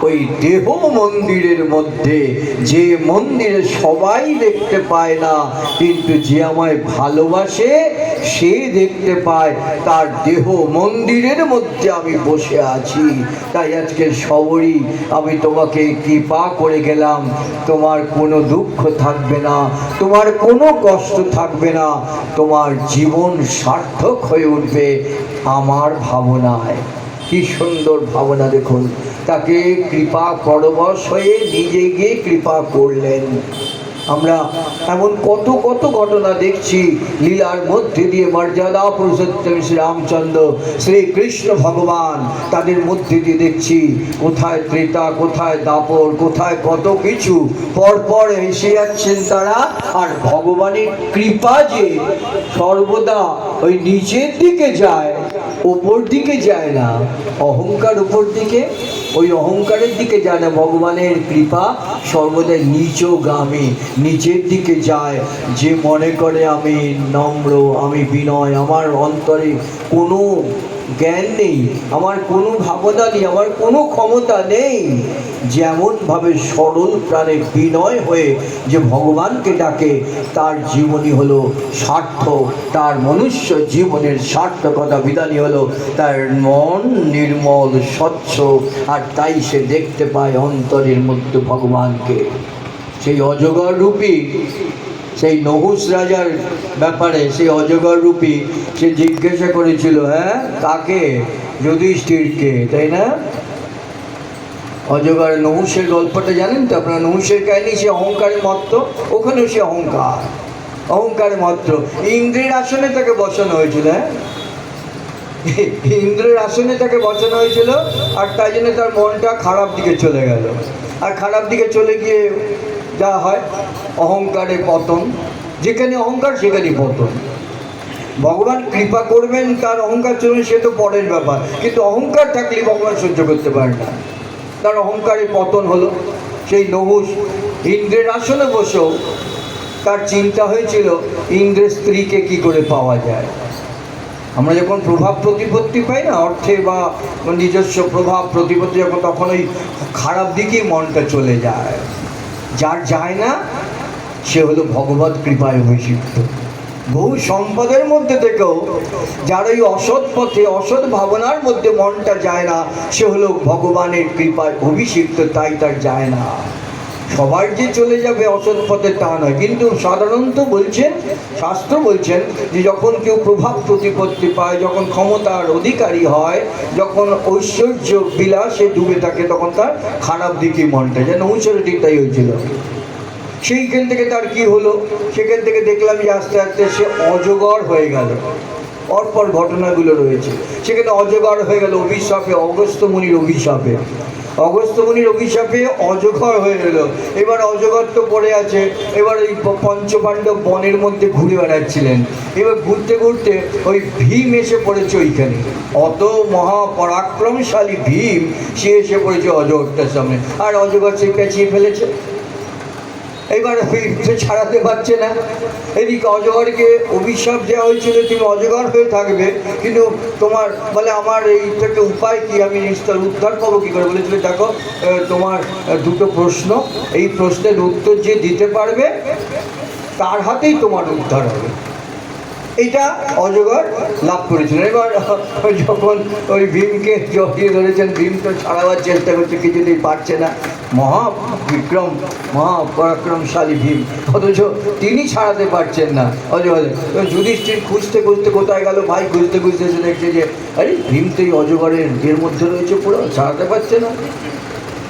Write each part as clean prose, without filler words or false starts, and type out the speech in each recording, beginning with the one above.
ওই দেহ মন্দিরের মধ্যে, যে মন্দিরে সবাই দেখতে পায় না, কিন্তু যে আমায় ভালোবাসে সে দেখতে পায়। তার দেহ মন্দিরের মধ্যে আমি বসে আছি। তাই আজকে সবরই আমি তোমাকে কৃপা করে গেলাম। তোমার কোনো দুঃখ থাকবে না, তোমার কোনো কষ্ট থাকবে না, তোমার জীবন সার্থক হয়ে উঠবে আমার ভাবনায়। কি সুন্দর ভাবনা দেখুন। তাকে কৃপা পরবশ হয়ে নিজে গিয়ে কৃপা করলেন। আমরা এমন কত কত ঘটনা দেখছি লীলার মধ্যে দিয়ে। মর্যাদা পুরুষোত্তম শ্রী রামচন্দ্র, শ্রীকৃষ্ণ ভগবান, তাদের মধ্যে দিয়ে দেখছি কোথায় ত্রেতা, কোথায় দাপর, কোথায় কত কিছু পরপর এসে যাচ্ছেন তারা। আর ভগবানের কৃপা যে সর্বদা ওই নিচের দিকে যায়, ওপর দিকে যায় না। অহংকার উপর দিকে, ওই অহংকারের দিকে যায় না। ভগবানের কৃপা সর্বদাই নিচগামী, নিচের দিকে যায়। যে মনে করে আমি নম্র, আমি বিনয়, আমার অন্তরে কোনো জ্ঞান নেই, আমার কোনো ভাবনা নেই, আমার কোনো ক্ষমতা নেই, যেমনভাবে সরল প্রাণে বিনয় হয়ে যে ভগবানকে ডাকে, তার জীবনী হলো সার্থক। তার মনুষ্য জীবনের সার্থকতা বিধানই হলো তার মন নির্মল স্বচ্ছ, আর তাই সে দেখতে পায় অন্তরের মধ্যে ভগবানকে। সেই অজগর রূপী, সেই নহুষ রাজার ব্যাপারে, সেই অজগর রূপী সে জিজ্ঞাসা করেছিল, হ্যাঁ কাকে? যুধিষ্ঠিরকে, তাই না? অজগর নহুষের গল্পটা জানেন তো আপনারা? নহুষের কাহিনী, সে অহংকারে মত্ত, ওখানেও সে অহংকার, অহংকারে মত্ত। ইন্দ্রের আসনে তাকে বসানো হয়েছিল, হ্যাঁ, ইন্দ্রের আসনে তাকে বসানো হয়েছিল, আর তাই জন্য তার মনটা খারাপ দিকে চলে গেল। আর খারাপ দিকে চলে গিয়ে যা হয়, অহংকারে পতন। যেখানে অহংকার সেখানেই পতন। ভগবান কৃপা করবেন, তার অহংকার চলবে, সে তো পরের ব্যাপার, কিন্তু অহংকার থাকলে ভগবান সহ্য করতে পারে না। তার অহংকারে পতন হলো। সেই নহুষ ইন্দ্রের আসনে বসেও তার চিন্তা হয়েছিল ইন্দ্রের স্ত্রীকে কি করে পাওয়া যায়। আমরা যখন প্রভাব প্রতিপত্তি পাই না, অর্থে বা নিজস্ব প্রভাব প্রতিপত্তি যখন, তখন ওই খারাপ দিকেই মনটা চলে যায়। যার যায় না সে হলো ভগবত কৃপায় অভিষিক্ত। বহু সম্পদের মধ্যে থেকেও যার ওই অসৎ পথে, অসৎ ভাবনার মধ্যে মনটা যায় না, সে হলো ভগবানের কৃপায় অভিষিক্ত, তাই তার যায় না। সবার যে চলে যাবে অসৎ পথে তা নয়, কিন্তু সাধারণত বলছেন, শাস্ত্র বলছেন যে যখন কেউ প্রভাব প্রতিপত্তি পায়, যখন ক্ষমতার অধিকারী হয়, যখন ঐশ্বর্য বিলাসে ডুবে থাকে, তখন তার খারাপ দিকে মনটা যায়। নহুষের ঠিক তাই হয়েছিল। সেইখান থেকে তার কি হলো, সেখান থেকে দেখলাম যে আস্তে আস্তে সে অজগর হয়ে গেল। পরপর ঘটনাগুলো রয়েছে। সেখানে অজগর হয়ে গেল অভিশাপে, অগস্ত্য মুনির অভিশাপে। অগস্ত্য মুনির অভিশাপে অজগর হয়ে গেল। এবার অজগর তো পড়ে আছে, এবার ওই পঞ্চপাণ্ডব বনের মধ্যে ঘুরে বেড়াচ্ছিলেন। এবার ঘুরতে ঘুরতে ওই ভীম এসে পড়েছে ওইখানে। অত মহাপরাক্রমশালী ভীম, সে এসে পড়েছে অজগরটার সামনে, আর অজগর সে পেঁচিয়ে ফেলেছে। এবার ভীমকে ছাড়াতে পারছে না। এদিকে অজগরকে অভিশাপ দেওয়া হয়েছিল, তুমি অজগর হয়ে থাকবে, কিন্তু তোমার বলে আমার এই থেকে উপায় কি, আমি নিশ্চয় উদ্ধার পাবো কী করে? বলেছিল দেখো, তোমার দুটো প্রশ্ন, এই প্রশ্নের উত্তর যে দিতে পারবে তার হাতেই তোমার উদ্ধার হবে। এইটা অজগর লাভ করেছিল। এবার যখন ওই ভীমকে জড়িয়ে ধরেছেন, ভীম তো ছাড়াবার চেষ্টা করছে, কিছুতেই পারছে না। মহাবিক্রম, মহাপরাক্রমশালী ভীম, অথচ তিনি ছাড়াতে পারছেন না অজগর। যুধিষ্ঠির খুঁজতে খুঁজতে কোথায় গেল ভাই, খুঁজতে খুঁজতে এসে দেখছে যে আরে ভীম তো এই অজগরের এর মধ্যে রয়েছে, পুরো ছাড়াতে পারছে না।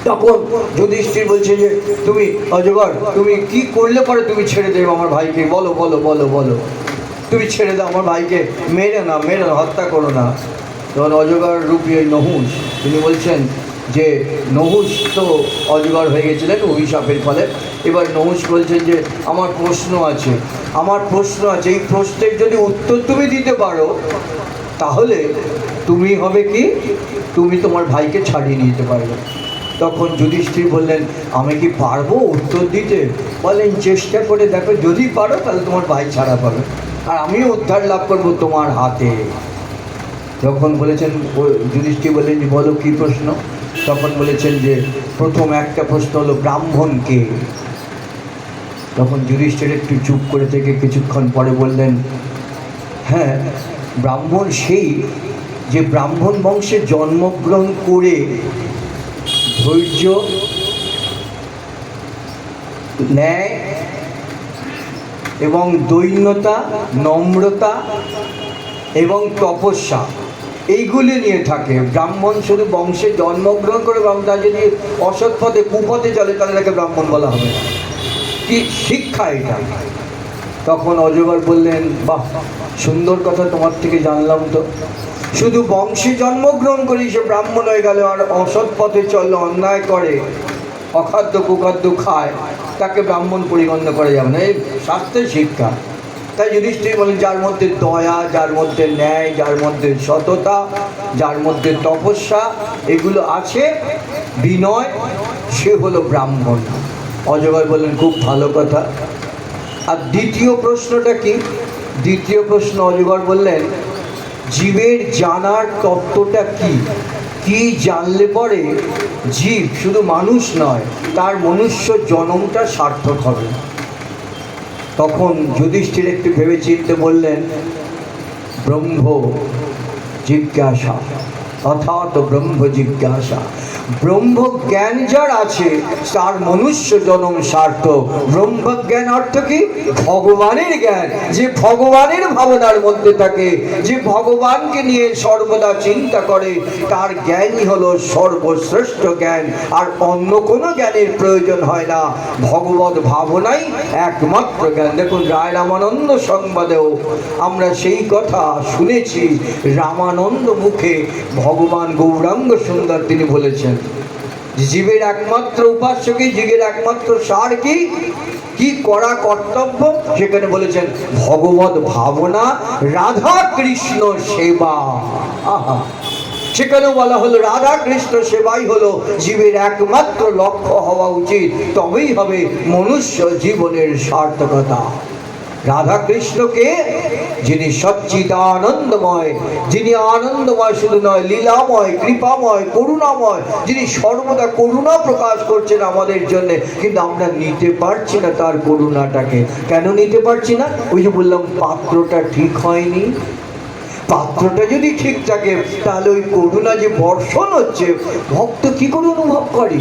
তখন যুধিষ্ঠির বলছে যে তুমি অজগর, তুমি কি করলে পরে তুমি ছেড়ে দেবে আমার ভাইকে, বলো বলো বলো বলো, তুমি ছেড়ে দাও আমার ভাইকে, মেরে না, মেরে না, হত্যা করো না। তখন অজগর রূপী ওই নহুষ, তিনি বলছেন যে নহুষ তো অজগর হয়ে গেছিলেন অভিশাপের ফলে। এবার নহুষ বলছেন যে আমার প্রশ্ন আছে, আমার প্রশ্ন আছে, এই প্রশ্নের যদি উত্তর তুমি দিতে পারো তাহলে তুমি হবে কি, তুমি তোমার ভাইকে ছাড়িয়ে নিতে পারবে। তখন যুধিষ্ঠির বললেন আমি কি পারবো উত্তর দিতে? বলেন চেষ্টা করে দেখো, যদি পারো তাহলে তোমার ভাই ছাড়া পাবে, আর আমিও উদ্ধার লাভ করবো তোমার হাতে। যখন বলেছেন, যুধিষ্ঠির বললেন যে বলো কী প্রশ্ন? তখন বলেছেন যে প্রথম একটা প্রশ্ন হলো ব্রাহ্মণ কে? তখন যুধিষ্ঠির একটু চুপ করে থেকে কিছুক্ষণ পরে বললেন, হ্যাঁ, ব্রাহ্মণ সেই যে ব্রাহ্মণ বংশে জন্মগ্রহণ করে ধৈর্য, ন্যায় এবং দৈন্যতা, নম্রতা এবং তপস্যা এইগুলি নিয়ে থাকে। ব্রাহ্মণ শুধু বংশে জন্মগ্রহণ করে ব্রাহ্মণ যদি অসৎ পথে কুপথে চলে তাহলে তাকে ব্রাহ্মণ বলা হবে না। কি শিক্ষা এটা! তখন অজগর বললেন, বাহ, সুন্দর কথা তোমার থেকে জানলাম তো। শুধু বংশে জন্মগ্রহণ করে সে ব্রাহ্মণ হয়ে গেল আর অসৎ পথে চললে, অন্যায় করে, অখাদ্য কুখাদ্য খায়, তাকে ব্রাহ্মণ পরিগণ্য করা যাবে না। এই শাস্ত্রের শিক্ষা। তাই যুধিষ্ঠির বলেন, যার মধ্যে দয়া, যার মধ্যে ন্যায়, যার মধ্যে সততা, যার মধ্যে তপস্যা এগুলো আছে, বিনয়, সে হলো ব্রাহ্মণ। অজগর বললেন, খুব ভালো কথা। আর দ্বিতীয় প্রশ্নটা কি? দ্বিতীয় প্রশ্ন অজগর বললেন, জীবের জানার তত্ত্বটা কি? কি জানলে পরে জীব শুধু মানুষ নয়, তার মনুষ্য জন্মটা সার্থক হবে? তখন যুধিষ্ঠির একটু ভেবে চিনতে বললেন, ব্রহ্ম জিজ্ঞাসা, অর্থাৎ ব্রহ্ম জিজ্ঞাসা। ব্রহ্ম জ্ঞান যার আছে তার মনুষ্য জন্ম সার্থক। ব্রহ্ম জ্ঞান অর্থ কি? ভগবানের জ্ঞান। যে ভগবানের ভাবনার মধ্যে থাকে, যে ভগবানকে নিয়ে সর্বদা চিন্তা করে, তার জ্ঞানই হলো সর্বশ্রেষ্ঠ জ্ঞান। আর অন্য কোনো জ্ঞানের প্রয়োজন হয় না। ভগবত ভাবনাই একমাত্র জ্ঞান। দেখুন, রায় রামানন্দ সংবাদেও আমরা সেই কথা শুনেছি। রামানন্দ মুখে ভগবান গৌরাঙ্গ সুন্দর তিনি বলেছেন, জীবের একমাত্র উপাস্য কি, জীবের একমাত্র সার কি, কি করা কর্তব্য? সেখানে বলেছেন ভগবত ভাবনা, রাধা কৃষ্ণ সেবা। আহা, সেখানেও বলা হলো রাধা কৃষ্ণ সেবাই হলো জীবের একমাত্র লক্ষ্য হওয়া উচিত। তবেই হবে মনুষ্য জীবনের সার্থকতা। রাধা কৃষ্ণকে, যিনি সচ্চিদানন্দময়, যিনি আনন্দময় শুধু নয়, লীলাময়, কৃপাময়, করুণাময়, যিনি সর্বদা করুণা প্রকাশ করছেন আমাদের জন্য, কিন্তু আমরা নিতে পারছি না তার করুণাটাকে। কেন নিতে পারছি না? ওই যে বললাম, পাত্রটা ঠিক হয়নি। পাত্রটা যদি ঠিক থাকে তাহলে ওই করুণা যে বর্ষণ হচ্ছে, ভক্ত কি করে অনুভব করে?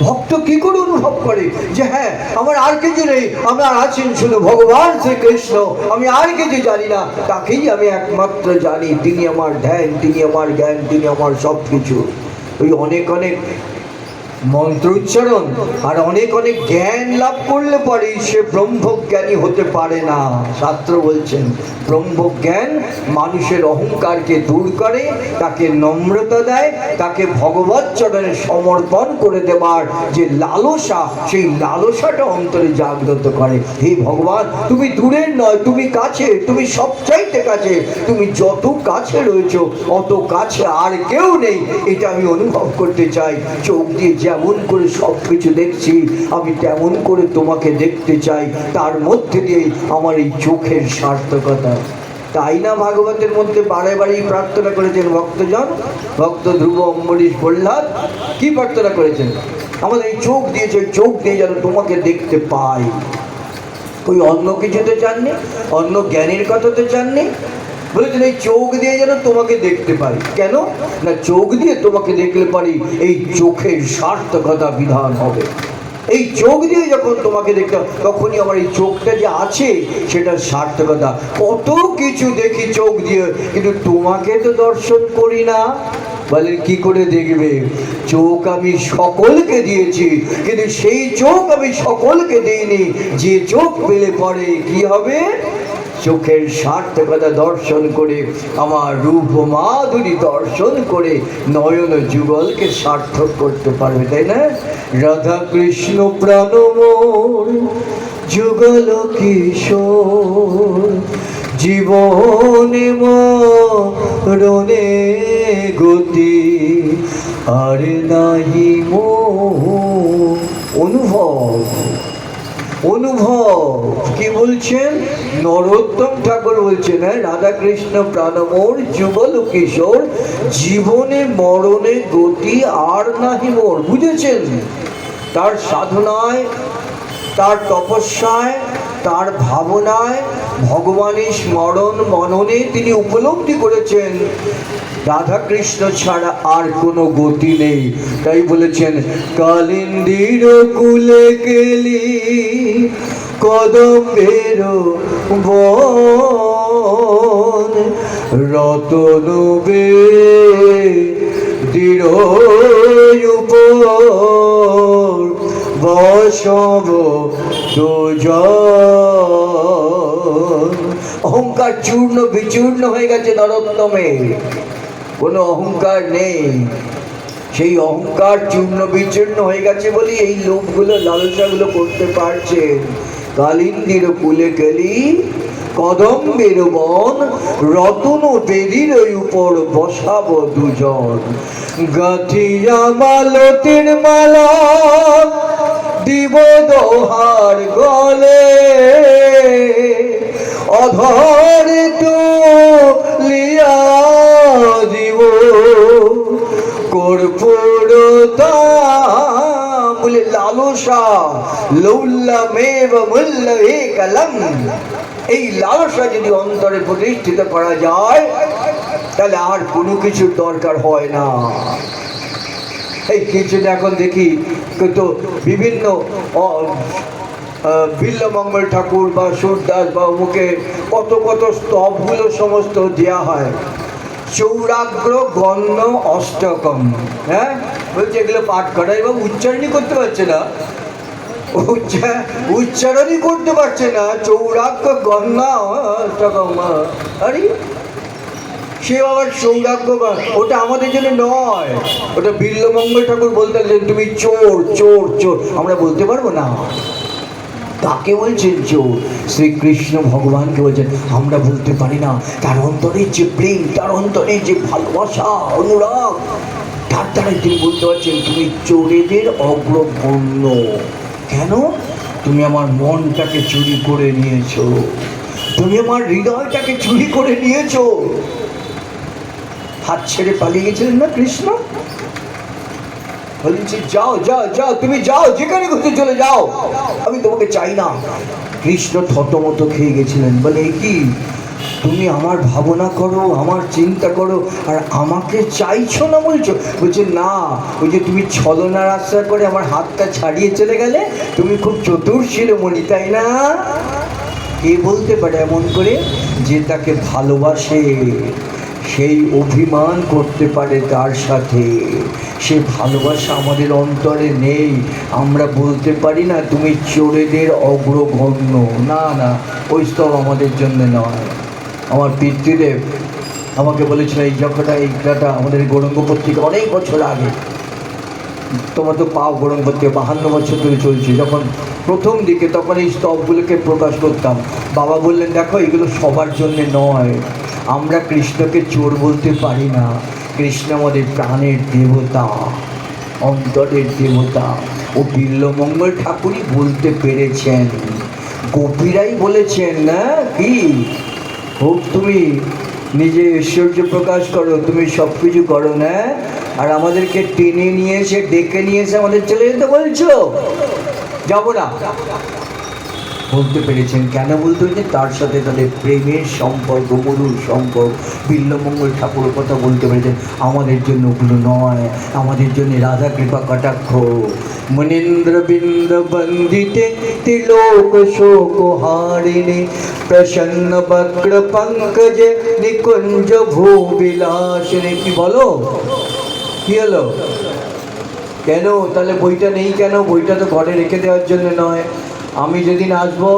ভক্ত কি করে অনুভব করে যে হ্যাঁ, আমার আর কিছু নেই, আমার আছেন শুধু ভগবান শ্রীকৃষ্ণ, আমি আর কিছু জানি না, তাকেই আমি একমাত্র জানি, তিনি আমার ধ্যান, তিনি আমার জ্ঞান, তিনি আমার সব কিছু। ওই অনেক অনেক মন্ত্র উচ্চারণ আর অনেক অনেক জ্ঞান লাভ করলে পরে সে ব্রহ্মজ্ঞানী হতে পারে না। শাস্ত্র বলছেন ব্রহ্মজ্ঞান মানুষের অহংকারকে দূর করে, তাকে নম্রতা দেয়, তাকে ভগবৎ চরণে সমর্পণ করে দেবার যে লালসা, সেই লালসাটা অন্তরে জাগ্রত করে। হে ভগবান, তুমি দূরের নয়, তুমি কাছে, তুমি সবচাইতে কাছে, তুমি যত কাছে রয়েছো অত কাছে আর কেউ নেই, এটা আমি অনুভব করতে চাই। চোখ দিয়ে যেমন করে সব কিছু দেখছি, আমি তেমন করে তোমাকে দেখতে চাই, তার মধ্যে দিয়ে আমার এই চোখের সার্থকতা। তাই না ভাগবতের মধ্যে বারে বারেই প্রার্থনা করেছেন ভক্তজন, ভক্ত ধ্রুব, অম্বরীশ, প্রহ্লাদ কি প্রার্থনা করেছেন? আমাদের এই চোখ দিয়েছে, চোখ দিয়ে যেন তোমাকে দেখতে পাই। ওই অন্য কিছু তো চাননি, অন্য জ্ঞানের কথা তো চাননি, বলেছেন এই চোখ দিয়ে যেন তোমাকে দেখতে পারি। কেন না, চোখ দিয়ে তোমাকে দেখলে পারি এই চোখের সার্থকতা বিধান হবে। এই চোখ দিয়ে যখন তোমাকে দেখতে, তখনই আমার এই চোখটা যে আছে সেটা সার্থকতা। কত কিছু দেখি চোখ দিয়ে, কিন্তু তোমাকে তো দর্শন করি না। বলেন কি করে দেখবে? চোখ আমি সকলকে দিয়েছি, কিন্তু সেই চোখ আমি সকলকে দিইনি। যে চোখ পেলে পরে কি হবে? চোখের সার্থকতা দর্শন করে, আমার রূপ মাধুরী দর্শন করে নয়ন যুগলকে সার্থক করতে পারবে, তাই না? রাধা কৃষ্ণ প্রাণ মোর যুগল কিশোর, জীবনে মরণে গতি, আর নাহি মোর অনুভব। অনুভব। কি বলছেন নরোত্তম ঠাকুর বলছেন, হ্যাঁ, রাধা কৃষ্ণ প্রাণমোর যুগল কিশোর, জীবনে মরণে গতি আর নাহি মোর। বুঝেছেন? তার সাধনায়, তার তপস্যায়, তার ভাবনায়, ভগবানের স্মরণ মননে তিনি উপলব্ধি করেছেন রাধা কৃষ্ণ ছাড়া আর কোনো গতি নেই। তাই বলেছেন, কালিন্দির কুলে কেলি কদম্বের বন, রতন দৃঢ় উপর বসব দুজন। অহংকার চূর্ণ বিচূর্ণ হয়ে গেছে নরোত্তমে, কোনো অহংকার নেই। সেই অহংকার চূর্ণ বিচূর্ণ হয়ে গেছে বলে এই লোভগুলো লালসাগুলো করতে পারছেন। কালিন্দির কুলে গেলি কদম্বের বন, রতন বেদির উপর বসাব দুজন। গাঁথিয়া মালতির মালা দিব দোহার গলে, অধর তুলিয়া দিব কর্পূরতা। বলে লালসা লৌল্যমেব মূল্য একলম। এই লালসা যদি অন্তরে প্রতিষ্ঠিত করা যায় তাহলে আর কোনো কিছুর দরকার হয় না। এই কিছু এখন দেখি কিন্তু বিভিন্ন বিল্লমঙ্গল ঠাকুর বা সুরদাস বা মুখে কত কত স্তবগুলো সমস্ত দেওয়া হয়, চৌরাগ্র গণ্য অষ্টকম। হ্যাঁ, বলছে এগুলো পাঠ করা, এবং উচ্চারণই করতে পারছে না, উচ্চারণই করতে পারছে না। চৌরাগ্র গণ্য অষ্টকম, আরে সে আবার সৌরাগ্য, ওটা আমাদের জন্য নয়, ওটা বিল্লমঙ্গল ঠাকুর বলতে তুমি চোর চোর চোর, আমরা বলতে পারবো না। তাকে বলছেন চোর, শ্রীকৃষ্ণ ভগবানকে বলছেন আমরা বলতে পারি না। তার অন্তরে যে প্রেম, তার অন্তরে যে ভালোবাসা অনুরাগ, তার দ্বারাই তিনি বলতে পারছেন তুমি চোরেদের অগ্রগণ্য। কেন? তুমি আমার মনটাকে চুরি করে নিয়েছো, তুমি আমার হৃদয়টাকে চুরি করে নিয়েছো। হাত ছেড়ে পালিয়ে গেছিলেন না কৃষ্ণ, বলছি যাও যাও যাও, তুমি যাও, যেখানে খুশি চলে যাও, আমি তোমাকে চাই না। কৃষ্ণ থতমত খেয়ে গেছিলেন, বলে কি তুমি আমার ভাবনা করো, আমার চিন্তা করো, আর আমাকে চাইছো না বলছো? বলছে না, ওই যে তুমি ছলনার আশ্রয় করে আমার হাতটা ছাড়িয়ে চলে গেলে, তুমি খুব চতুর শিরোমণি, তাই না? কে বলতে পারে এমন করে? যে তাকে ভালোবাসে সেই অভিমান করতে পারে তার সাথে। সে ভালোবাসা আমাদের অন্তরে নেই, আমরা বলতে পারি না তুমি চোরেদের অগ্রগণ্য। না না, ওই স্তব আমাদের জন্য নয়। আমার পিতৃদেব আমাকে বলেছিল এই যখনটা এইটা আমাদের গৌরাঙ্গ পত্রিকা অনেক বছর আগে, তোমরা তো পাও গৌরাঙ্গ পত্রিকা 52 বছর ধরে চলছে, যখন প্রথম দিকে তখন এই স্তবগুলোকে প্রকাশ করতাম। বাবা বললেন দেখো এগুলো সবার জন্যে নয়, আমরা কৃষ্ণকে চোর বলতে পারি না, কৃষ্ণ আমাদের প্রাণের দেবতা, অন্তরের দেবতা। ও বিল্লমঙ্গল ঠাকুরই বলতে পেরেছেন, গোপীরাই বলেছেন না কি খুব তুমি নিজে ঐশ্বর্য প্রকাশ করো, তুমি সব কিছু করো না, আর আমাদেরকে টেনে নিয়ে এসে ডেকে নিয়ে এসে আমাদের চলে যেতে বলছো, যাবো না। বলতে পেরেছেন, কেন বলতে পেরেছেন? তার সাথে তাদের প্রেমের সম্পর্ক, মধুর সম্পর্ক। বিল্লমঙ্গল ঠাকুরের কথা বলতে পেরেছেন, আমাদের জন্য ওগুলো নয়, আমাদের জন্য রাধা কৃপা কটাক্ষ। মনীন্দ্র বৃন্দ বন্দিতে তিলোক শোক হারিণী, প্রসন্ন বক্র পঙ্কজে নিকুঞ্জ ভূবিলাসিনী। কি বলো, কি হলো? কেন তাহলে বইটা নেই কেন? বইটা তো ঘরে রেখে দেওয়ার জন্য নয়। আমি যেদিন আসবো